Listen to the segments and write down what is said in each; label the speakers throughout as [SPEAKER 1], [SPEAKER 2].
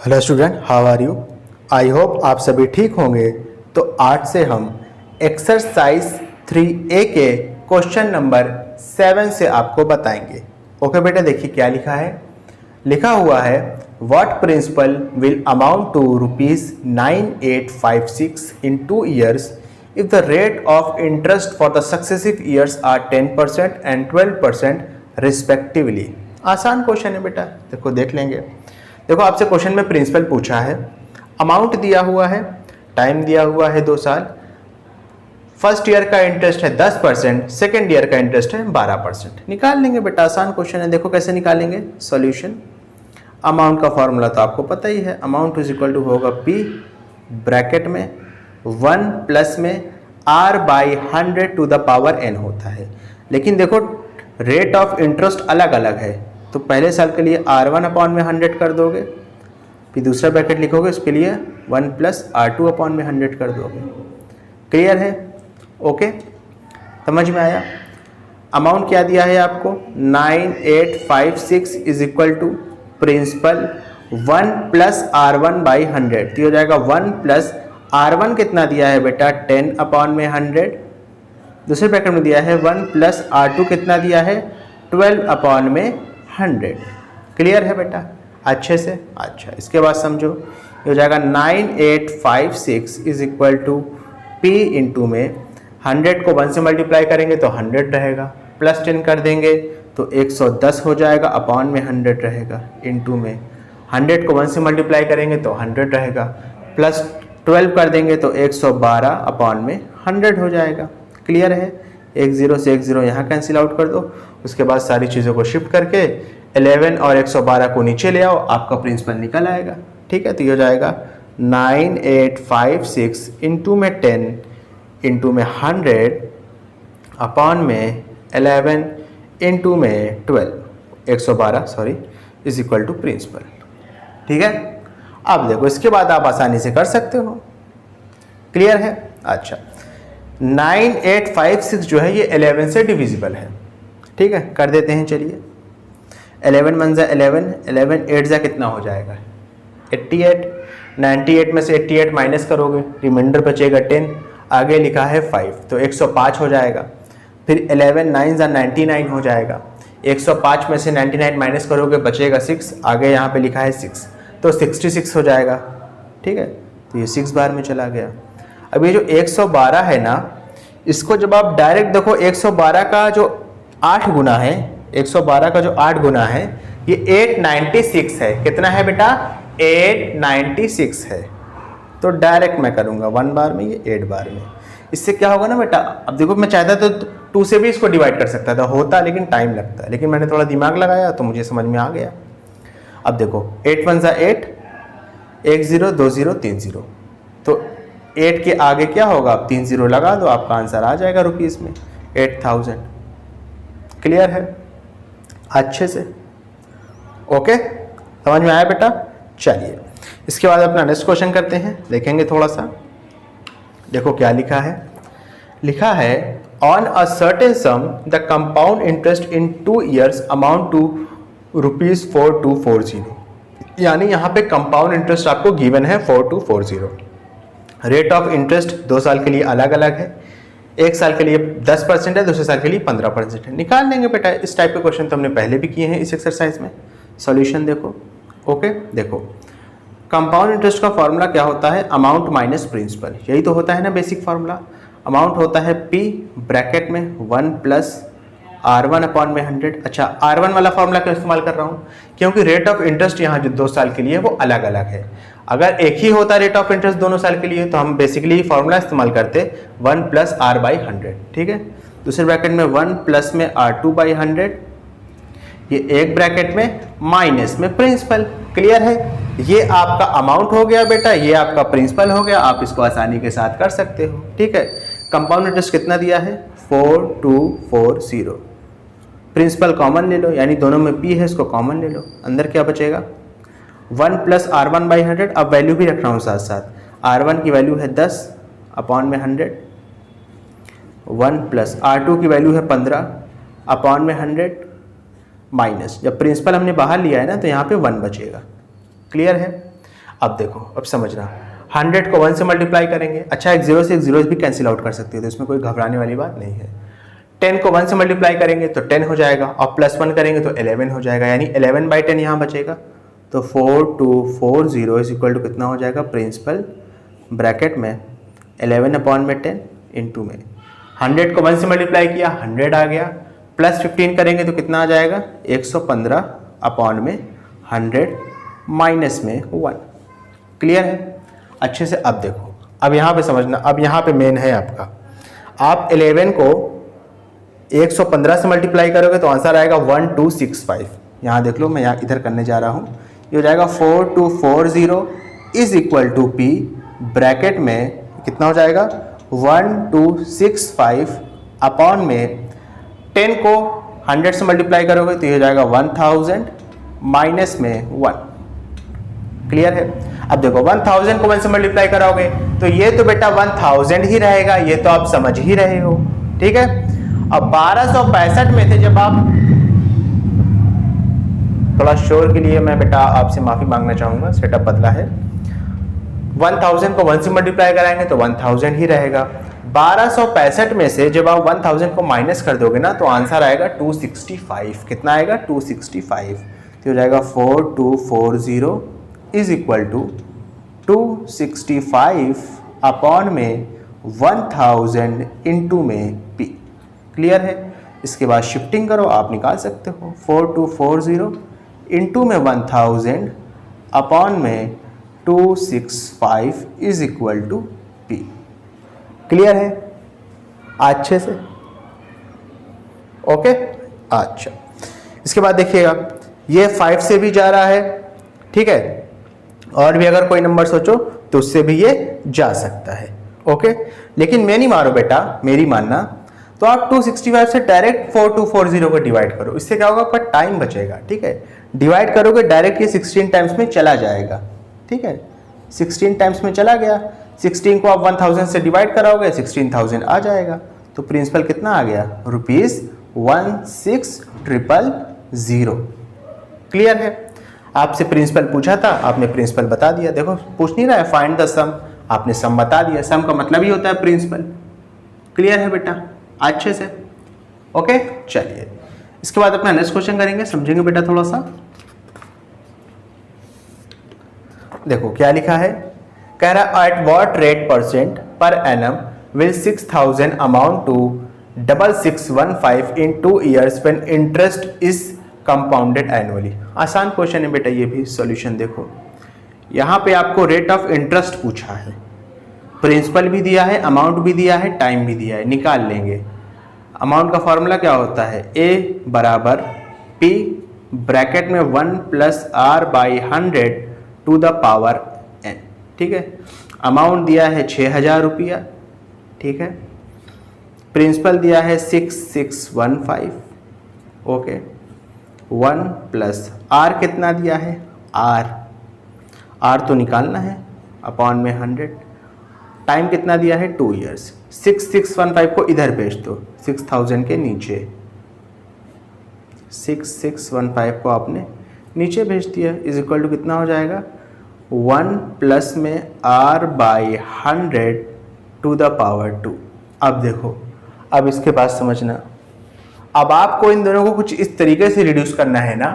[SPEAKER 1] Hello student, how are you? I hope आप सभी ठीक होंगे। तो आज से हम एक्सरसाइज 3A के क्वेश्चन नंबर 7 से आपको बताएंगे। ओके बेटा, देखिए क्या लिखा है। लिखा हुआ है what principal will amount to ₹9856 in 2 years if the rate of interest for the successive years are 10% and 12% respectively। आसान क्वेश्चन है बेटा, देखो देख लेंगे। देखो आपसे क्वेश्चन में प्रिंसिपल पूछा है, अमाउंट दिया हुआ है, टाइम दिया हुआ है 2 साल, फर्स्ट ईयर का इंटरेस्ट है 10%, सेकेंड ईयर का इंटरेस्ट है 12%। निकाल लेंगे बेटा, आसान क्वेश्चन है। देखो कैसे निकालेंगे सॉल्यूशन। अमाउंट का फॉर्मूला तो आपको पता ही है, अमाउंट इज इक्वल टू होगा P ब्रैकेट में 1 प्लस में R/100 to the power n होता है। लेकिन देखो रेट ऑफ इंटरेस्ट अलग अलग है, तो पहले साल के लिए R1/100 कर दोगे, फिर दूसरा ब्रैकेट लिखोगे, उसके लिए 1 प्लस R2/100 कर दोगे। क्लियर है? ओके, समझ में आया? अमाउंट क्या दिया है आपको? 9856 is equal to principal 1 plus R1/100, तो हो जाएगा 1 प्लस R1 कितना दिया है बेटा? 10/100। दूसरे ब्रैकेट में दिया है 1 प्लस R2 कितना दिया है? 12/100। क्लियर है बेटा अच्छे से? अच्छा, इसके बाद समझो, ये हो जाएगा 9856 is equal to P into में 100 को 1 से मल्टीप्लाई करेंगे तो 100 रहेगा, प्लस 10 कर देंगे तो 110 हो जाएगा, अपॉन में 100 रहेगा, इंटू में 100 को 1 से मल्टीप्लाई करेंगे तो 100 रहेगा, प्लस 12 कर देंगे तो 112 अपॉन में 100 हो जाएगा। क्लियर है? 1 0 से 1 0 यहाँ कैंसिल आउट कर दो। उसके बाद सारी चीज़ों को शिफ्ट करके 11 और 112 को नीचे ले आओ, आपका प्रिंसिपल निकल आएगा। ठीक है, तो ये हो जाएगा 9856 इंटू में 10 इंटू में 100 अपॉन में 11 इंटू में 112 sorry is equal to principal. ठीक है, अब देखो इसके बाद आप आसानी से कर सकते हो। क्लियर है? अच्छा, 9856 जो है ये 11 से डिविजिबल है। ठीक है, कर देते हैं। चलिए 11 1 जा 11, 11 8 जा कितना हो जाएगा? 88। 98 में से 88 माइनस करोगे, रिमाइंडर बचेगा 10, आगे लिखा है 5 तो 105 हो जाएगा। फिर 11 9 जा 99 हो जाएगा, 105 में से 99 माइनस करोगे बचेगा 6, आगे यहाँ पे लिखा है 6 तो 66 हो जाएगा। ठीक है, तो ये 6 बार में चला गया। अब ये जो 112 है ना, इसको जब आप डायरेक्ट देखो 112 का जो 8 गुना है, 112 का जो 8 गुना है ये 896 है। कितना है बेटा? 896 है। तो डायरेक्ट मैं करूंगा 1 बार में, ये 8 बार में। इससे क्या होगा ना बेटा, अब देखो मैं चाहता तो 2 से भी इसको डिवाइड कर सकता था, होता लेकिन टाइम लगता है, लेकिन मैंने थोड़ा दिमाग लगाया तो मुझे समझ में आ गया। अब देखो 8 1 जा 8, 1 0 2 0 3 0, तो 8 के आगे क्या होगा? आप 3 0 लगा दो, आपका आंसर आ जाएगा रुपीस में 8000। क्लियर है अच्छे से? ओके, समझ में आया बेटा? चलिए इसके बाद अपना नेक्स्ट क्वेश्चन करते हैं, देखेंगे थोड़ा सा। देखो क्या लिखा है। लिखा है on a certain sum the compound interest in 2 years amount to ₹4240। यानी यहाँ पे कंपाउंड इंटरेस्ट आपको गिवन है 4240। रेट ऑफ इंटरेस्ट 2 साल के लिए अलग अलग है, एक साल के लिए 10% है, दूसरे साल के लिए 15% है। निकाल लेंगे बेटा, इस टाइप के क्वेश्चन तो हमने पहले भी किए हैं इस एक्सरसाइज में। सॉल्यूशन देखो। ओके, देखो कंपाउंड इंटरेस्ट का फॉर्मूला क्या होता है? अमाउंट माइनस प्रिंसिपल, यही तो होता है ना बेसिक फार्मूला। अमाउंट होता है P ब्रैकेट में 1 प्लस R1/100। अच्छा, R1 वाला फॉर्मूला क्यों इस्तेमाल कर रहा हूँ? क्योंकि रेट ऑफ इंटरेस्ट यहाँ जो 2 साल के लिए वो अलग अलग है। अगर एक ही होता रेट ऑफ इंटरेस्ट दोनों साल के लिए तो हम बेसिकली फॉर्मूला इस्तेमाल करते 1 प्लस R/100। ठीक है, दूसरे ब्रैकेट में 1 प्लस में R2/100, ये एक ब्रैकेट में माइनस में प्रिंसिपल। क्लियर है? ये आपका अमाउंट हो गया बेटा, ये आपका प्रिंसिपल हो गया। आप इसको आसानी के साथ कर सकते हो। ठीक है, कंपाउंड इंटरेस्ट कितना दिया है? 4240। प्रिंसिपल कॉमन ले लो, यानी दोनों में P है, इसको कॉमन ले लो, अंदर क्या बचेगा? 1 प्लस R1/100। अब वैल्यू भी रख रहा हूँ साथ साथ, R1 की वैल्यू है 10 अपॉन में 100, 1 प्लस R2 की वैल्यू है 15 अपॉन में 100, माइनस, जब प्रिंसिपल हमने बाहर लिया है ना तो यहाँ पे 1 बचेगा। क्लियर है? अब देखो, अब समझना, 100 को 1 से मल्टीप्लाई करेंगे, अच्छा एक जीरो से एक जीरो भी कैंसिल आउट कर सकते हो, तो इसमें कोई घबराने वाली बात नहीं है। 10 को 1 से मल्टीप्लाई करेंगे तो 10 हो जाएगा, और +1 करेंगे तो 11 हो जाएगा, यानी 11/10 यहाँ बचेगा। तो 4240 इज इक्वल टू कितना हो जाएगा, प्रिंसिपल ब्रैकेट में 11/10 इंटू में 100 को 1 से मल्टीप्लाई किया, 100 आ गया, +15 करेंगे तो कितना आ जाएगा, 115/100 माइनस में 1। क्लियर है? अच्छे से अब देखो, अब यहाँ पे समझना, अब यहाँ पे मेन है आपका, आप 11 को 115 से मल्टीप्लाई करोगे तो आंसर आएगा 1265। यहाँ देख लो, मैं यहाँ इधर करने जा रहा हूँ, ये हो जाएगा 4240 is equal to P bracket में कितना हो जाएगा 1265 अपॉन में 10 को 100 से मल्टीप्लाई करोगे तो ये हो जाएगा 1000 माइनस में 1। क्लियर है? अब देखो 1000 को 1 से मल्टीप्लाई कराओगे तो ये तो बेटा 1000 ही रहेगा, ये तो आप समझ ही रहे हो। ठीक है? अब 1265 में थे जब आप, थोड़ा शोर के लिए मैं बेटा आपसे माफी मांगना चाहूंगा, सेटअप बदला है। 1000 को 1 से मल्टीप्लाई कराएंगे तो 1000 ही रहेगा। 1265 में से जब आप 1000 को माइनस कर दोगे ना तो आंसर आएगा 265। कितना आएगा? 265। तो हो जाएगा 4240 इज इक्वल टू 265 अपॉन में 1000 इंटू में P। क्लियर है? इसके बाद शिफ्टिंग करो, आप निकाल सकते हो 4240 इंटू में 1000 अपॉन में 265 is equal to P। Clear है अच्छे से? ओके, अच्छा। इसके बाद देखिएगा, ये 5 से भी जा रहा है, ठीक है, और भी अगर कोई नंबर सोचो तो उससे भी ये जा सकता है। ओके, लेकिन मैं नहीं मारो बेटा, मेरी मानना, तो आप 265 से डायरेक्ट 4240 को डिवाइड करो, इससे क्या होगा, आपका टाइम बचेगा। ठीक है, डिवाइड करोगे डायरेक्ट ये 16 टाइम्स में चला जाएगा। ठीक है, 16 टाइम्स में चला गया, 16 को आप 1000 से डिवाइड कराओगे 16000 आ जाएगा। तो प्रिंसिपल कितना आ गया, ₹16000। क्लियर है? आपसे प्रिंसिपल पूछा था, आपने प्रिंसिपल बता दिया। देखो पूछ नहीं रहा है फाइंड द सम, आपने सम बता दिया। सम का मतलब ही होता है प्रिंसिपल। क्लियर है बेटा अच्छे से? ओके, चलिए इसके बाद अपना नेक्स्ट क्वेश्चन करेंगे, समझेंगे बेटा थोड़ा सा। देखो क्या लिखा है, कह रहा at what rate percent per annum will 6000 amount to 6615 in 2 years when interest is compounded annually. आसान क्वेश्चन है बेटा ये भी। सॉल्यूशन देखो, यहाँ पे आपको रेट ऑफ इंटरेस्ट पूछा है, प्रिंसिपल भी दिया है, अमाउंट भी दिया है, टाइम भी दिया है। निकाल लेंगे। अमाउंट का फॉर्मूला क्या होता है, A बराबर P ब्रैकेट में 1 + R/100 to the power n। ठीक है, अमाउंट दिया है 6000 रुपया। ठीक है, प्रिंसिपल दिया है 6615। ओके, 1 + R कितना दिया है, R तो निकालना है, अपॉन में 100। टाइम कितना दिया है, 2 years। 6615 को इधर भेज दो, 6000 के नीचे। 6615 को आपने नीचे भेज दिया, इज इक्वल टू कितना हो जाएगा, 1 + में R/100 टू द पावर 2। अब देखो, अब इसके बाद समझना, अब आपको इन दोनों को कुछ इस तरीके से रिड्यूस करना है ना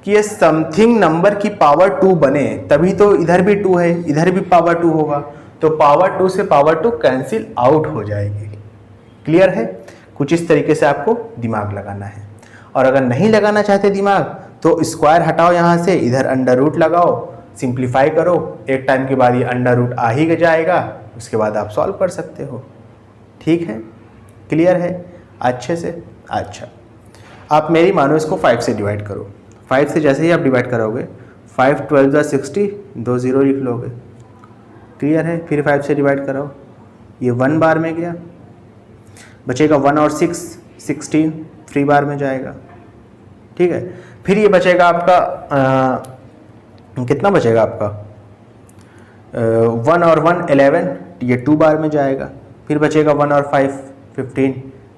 [SPEAKER 1] कि ये समथिंग नंबर की पावर 2 बने, तभी तो इधर भी 2 है, इधर भी पावर 2 होगा, तो पावर 2 से पावर 2 कैंसिल आउट हो जाएगी। क्लियर है? कुछ इस तरीके से आपको दिमाग लगाना है। और अगर नहीं लगाना चाहते दिमाग तो स्क्वायर हटाओ यहाँ से, इधर अंडर रूट लगाओ, सिंप्लीफाई करो, एक टाइम के बाद ये अंडर रूट आ ही जाएगा, उसके बाद आप सॉल्व कर सकते हो। ठीक है, क्लियर है अच्छे से? अच्छा, आप मेरी मानो इसको 5 से डिवाइड करो। 5 से जैसे ही आप डिवाइड करोगे, 5 12 60, 2 0 लिख लोगे। क्लियर है? फिर 5 से डिवाइड कराओ, ये 1 बार में गया, बचेगा 1 और 6 16 3 बार में जाएगा। ठीक है, फिर ये बचेगा आपका कितना बचेगा आपका, 1 और 1 11, ये 2 बार में जाएगा। फिर बचेगा 1 और 5 15,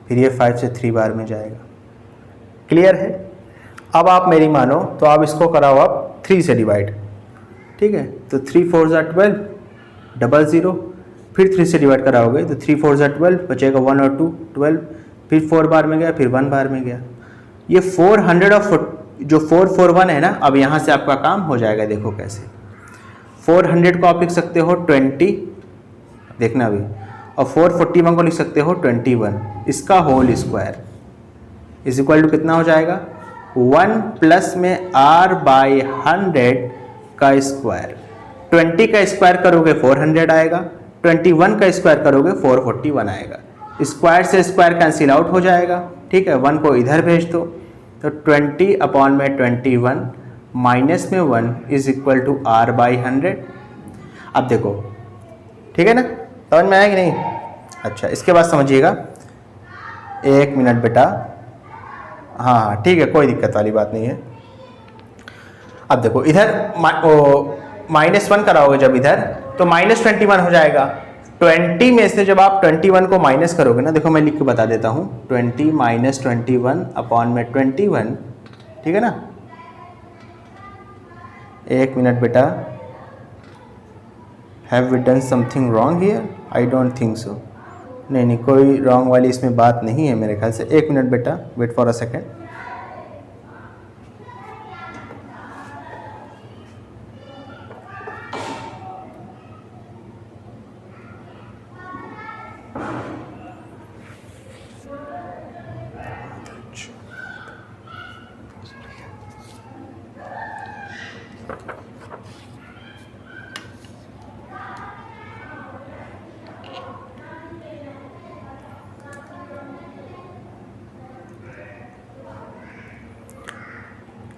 [SPEAKER 1] फिर ये 5 से 3 बार में जाएगा। क्लियर है? अब आप मेरी मानो तो आप इसको कराओ आप 3 से डिवाइड। ठीक ठीक है। तो 3 4 ज़ा 12, डबल ज़ीरो, फिर 3 से डिवाइड कराओगे तो 3 4 ज़ा 12, बचेगा 1 और 2 12, फिर 4 बार में गया, फिर 1 बार में गया। ये 400 और जो 441 है ना, अब यहाँ से आपका काम हो जाएगा। देखो कैसे, 400 को आप लिख सकते हो 20, देखना अभी, और 441 को लिख सकते हो 21, इसका whole square is equal to कितना हो जाएगा, 1 प्लस में r/100 का स्क्वायर। 20 का स्क्वायर करोगे 400 आएगा, 21 का स्क्वायर करोगे 441 आएगा। स्क्वायर से स्क्वायर कैंसिल आउट हो जाएगा, ठीक है। 1 को इधर भेज दो, तो 20/21 माइनस में 1 इज इक्वल टू r/100। अब देखो, ठीक है ना, समझ में आया कि नहीं? अच्छा, इसके बाद समझिएगा, 1 मिनट बेटा, हाँ ठीक है, कोई दिक्कत वाली बात नहीं है। अब देखो इधर -1 कराओगे जब इधर, तो -21 हो जाएगा। 20 में से जब आप 21 को माइनस करोगे ना, देखो मैं लिख के बता देता हूँ, 20 - 21 अपॉन में 21, ठीक है ना। 1 मिनट बेटा, have we done something wrong here? I don't think so. नहीं, कोई रॉन्ग वाली इसमें बात नहीं है मेरे ख्याल से। 1 मिनट बेटा, wait for a second.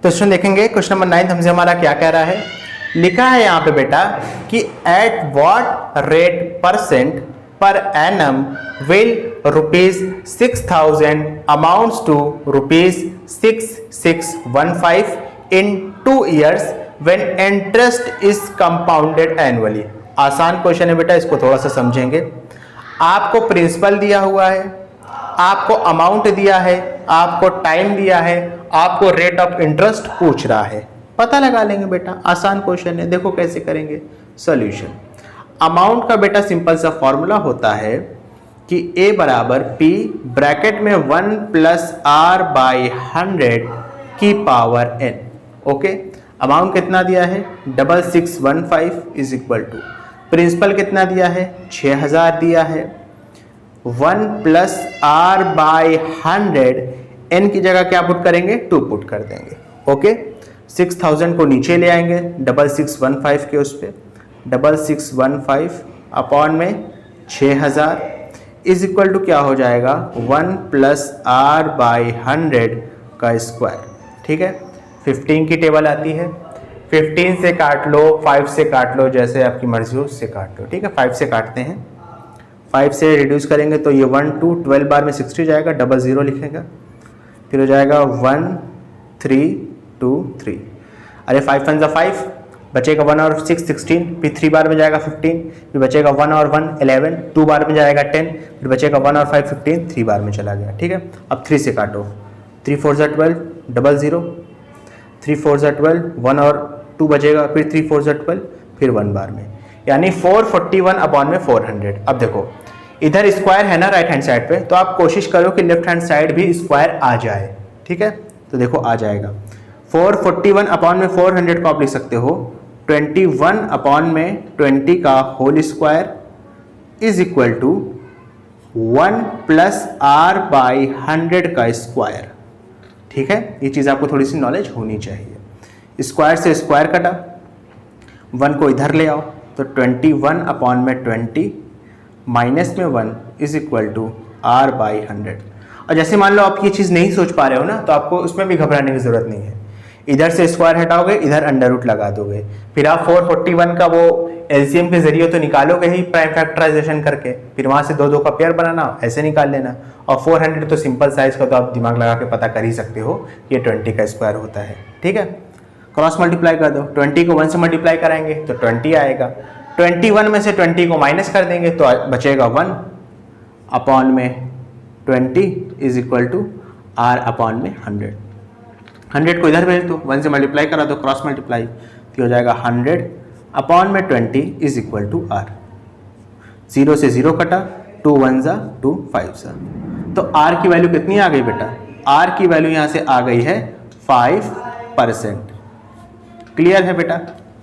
[SPEAKER 1] Question देखेंगे, क्वेश्चन नंबर 9 हमसे हमारा क्या कह रहा है। लिखा है यहाँ पे बेटा कि at what rate percent per annum will ₹6000 amounts to ₹6615 in 2 years when interest is compounded annually. आसान क्वेश्चन है बेटा, इसको थोड़ा सा समझेंगे। आपको प्रिंसिपल दिया हुआ है, आपको अमाउंट दिया है, आपको टाइम दिया है, आपको रेट ऑफ इंटरेस्ट पूछ रहा है। पता लगा लेंगे बेटा, आसान क्वेश्चन है। देखो कैसे करेंगे सॉल्यूशन। अमाउंट का बेटा सिंपल सा फॉर्मूला होता है कि A बराबर P ब्रैकेट में 1 प्लस r/100 की पावर n। ओके, अमाउंट कितना दिया है 6615 इज इक्वल टू, प्रिंसिपल कितना दिया है 6000 दिया है, 1 प्लस r/100, n की जगह क्या पुट करेंगे 2 पुट कर देंगे। ओके, 6000 को नीचे ले आएंगे 6615 के उस पर, 6615 अपॉन में 6000 इज इक्वल टू क्या हो जाएगा 1 प्लस r/100 का स्क्वायर। ठीक है, 15 की टेबल आती है, 15 से काट लो, 5 से काट लो, जैसे आपकी मर्जी हो उससे काट लो। ठीक है, 5 से काटते हैं, 5 से रिड्यूस करेंगे तो ये 1 2 12 बार में 60 जाएगा, 00 लिखेगा, फिर हो जाएगा 1 3 2 3। अरे 5 1 5, बचेगा 1 और 6 16, फिर 3 बार में जाएगा 15, फिर बचेगा 1 और 1 11, 2 बार में जाएगा 10, फिर बचेगा 1 और 5 15, 3 बार में चला गया। ठीक है, अब 3 से काटो, 3 4 12 00, 3 4 12, 1 और 2 बचेगा, फिर 3 4 12, फिर 1 बार में, यानी 441 अपॉन में 400। अब देखो इधर स्क्वायर है ना राइट हैंड साइड पे, तो आप कोशिश करो कि लेफ्ट हैंड साइड भी स्क्वायर आ जाए। ठीक है, तो देखो आ जाएगा 441 अपॉन में 400 को आप लिख सकते हो 21 अपॉन में 20 का whole square is equal to 1 plus r/100 का स्क्वायर। ठीक है, ये चीज़ आपको थोड़ी सी नॉलेज होनी चाहिए। स्क्वायर से स्क्वायर कटा, 1 को इधर ले आओ तो 21 अपॉन में 20 माइनस में 1 इज इक्वल टू r/100। और जैसे मान लो आप ये चीज़ नहीं सोच पा रहे हो ना, तो आपको उसमें भी घबराने की ज़रूरत नहीं है। इधर से स्क्वायर हटाओगे, इधर अंडर रूट लगा दोगे, फिर आप 441 का वो एलसीएम के जरिए तो निकालोगे ही प्राइम फैक्टराइजेशन करके, फिर वहाँ से 2 का पेयर बनाना, ऐसे निकाल लेना। और 400 तो सिंपल साइज का, तो आप दिमाग लगा के पता कर ही सकते हो कि ये 20 का स्क्वायर होता है। ठीक है, क्रॉस मल्टीप्लाई कर दो, 20 को 1 से मल्टीप्लाई कराएंगे तो 20 आएगा, 21 में से 20 को माइनस कर देंगे तो बचेगा 1 अपॉन में 20 is equal to r upon में 100। 100 को इधर भेज दो, 1 से मल्टीप्लाई करा दो, क्रॉस मल्टीप्लाई, तो हो जाएगा 100 अपॉन में 20 इज इक्वल टू R। 0 से 0 कटा, 2 1 जा 2 5 जा, तो R की वैल्यू कितनी आ गई बेटा? R की वैल्यू यहाँ से आ गई है 5%। क्लियर है बेटा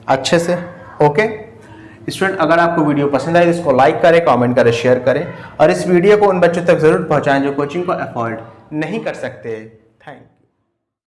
[SPEAKER 1] अच्छे से? ओके स्टूडेंट, अगर आपको वीडियो पसंद आए तो इसको लाइक करें, कमेंट करें, शेयर करें और इस वीडियो को उन बच्चों तक जरूर पहुंचाएं जो कोचिंग को अफोर्ड नहीं कर सकते।